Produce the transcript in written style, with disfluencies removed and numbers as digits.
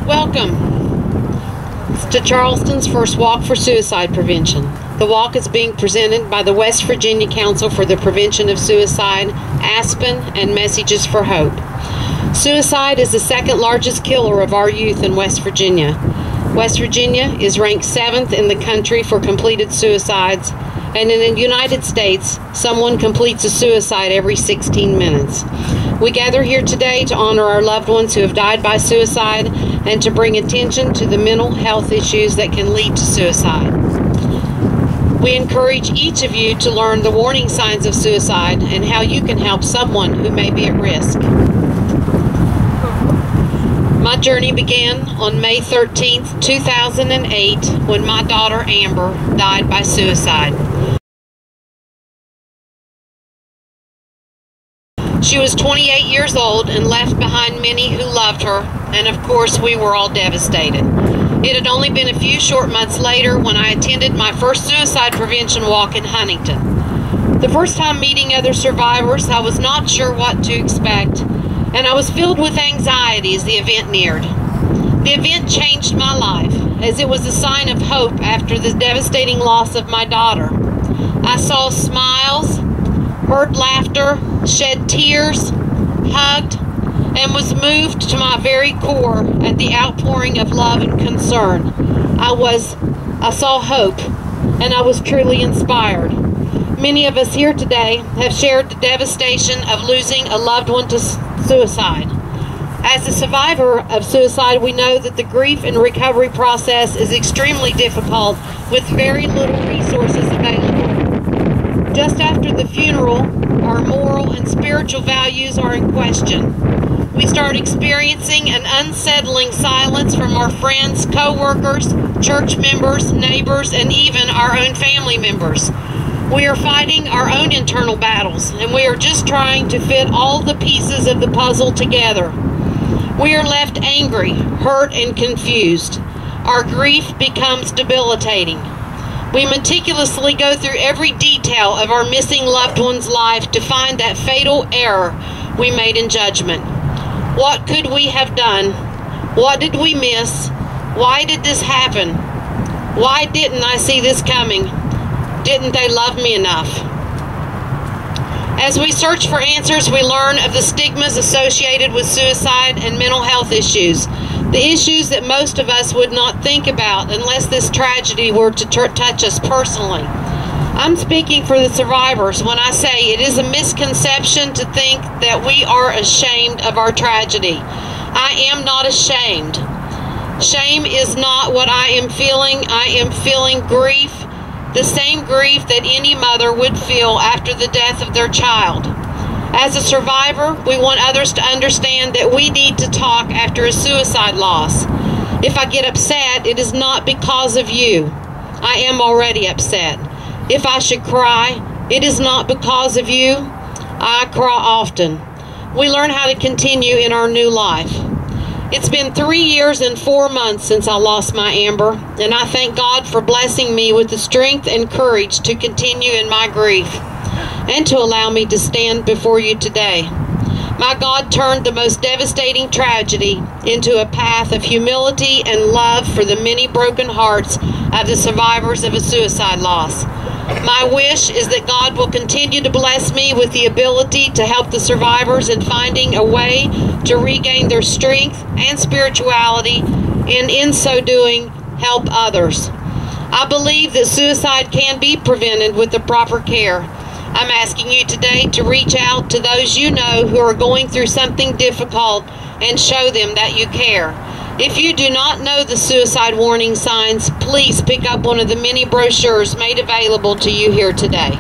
Welcome to Charleston's first Walk for Suicide Prevention. The walk is being presented by the West Virginia Council for the Prevention of Suicide, Aspen, and Messages for Hope. Suicide is the second largest killer of our youth in West Virginia. West Virginia is ranked 7th in the country for completed suicides, and in the United States, someone completes a suicide every 16 minutes. We gather here today to honor our loved ones who have died by suicide and to bring attention to the mental health issues that can lead to suicide. We encourage each of you to learn the warning signs of suicide and how you can help someone who may be at risk. My journey began on May 13th, 2008, when my daughter Amber died by suicide. She was 28 years old and left behind many who loved her, and of course we were all devastated. It had only been a few short months later when I attended my first suicide prevention walk in Huntington. The first time meeting other survivors, I was not sure what to expect, and I was filled with anxiety as the event neared. The event changed my life, as it was a sign of hope after the devastating loss of my daughter. I saw smiles, heard laughter, shed tears, hugged, and was moved to my very core at the outpouring of love and concern. I saw hope, and I was truly inspired. Many of us here today have shared the devastation of losing a loved one to suicide. As a survivor of suicide, we know that the grief and recovery process is extremely difficult with very little resources available. Just after the funeral, our moral and spiritual values are in question. We start experiencing an unsettling silence from our friends, co-workers, church members, neighbors, and even our own family members. We are fighting our own internal battles, and we are just trying to fit all the pieces of the puzzle together. We are left angry, hurt, and confused. Our grief becomes debilitating. We meticulously go through every detail of our missing loved one's life to find that fatal error we made in judgment. What could we have done? What did we miss? Why did this happen? Why didn't I see this coming? Didn't they love me enough? As we search for answers, we learn of the stigmas associated with suicide and mental health issues. The issues that most of us would not think about unless this tragedy were to touch us personally. I'm speaking for the survivors when I say it is a misconception to think that we are ashamed of our tragedy. I am not ashamed. Shame is not what I am feeling. I am feeling grief, the same grief that any mother would feel after the death of their child. As a survivor, we want others to understand that we need to talk after a suicide loss. If I get upset, it is not because of you. I am already upset. If I should cry, it is not because of you. I cry often. We learn how to continue in our new life. It's been 3 years and 4 months since I lost my Amber, and I thank God for blessing me with the strength and courage to continue in my grief and to allow me to stand before you today. My God turned the most devastating tragedy into a path of humility and love for the many broken hearts of the survivors of a suicide loss. My wish is that God will continue to bless me with the ability to help the survivors in finding a way to regain their strength and spirituality, and in so doing, help others. I believe that suicide can be prevented with the proper care. I'm asking you today to reach out to those you know who are going through something difficult and show them that you care. If you do not know the suicide warning signs, please pick up one of the many brochures made available to you here today.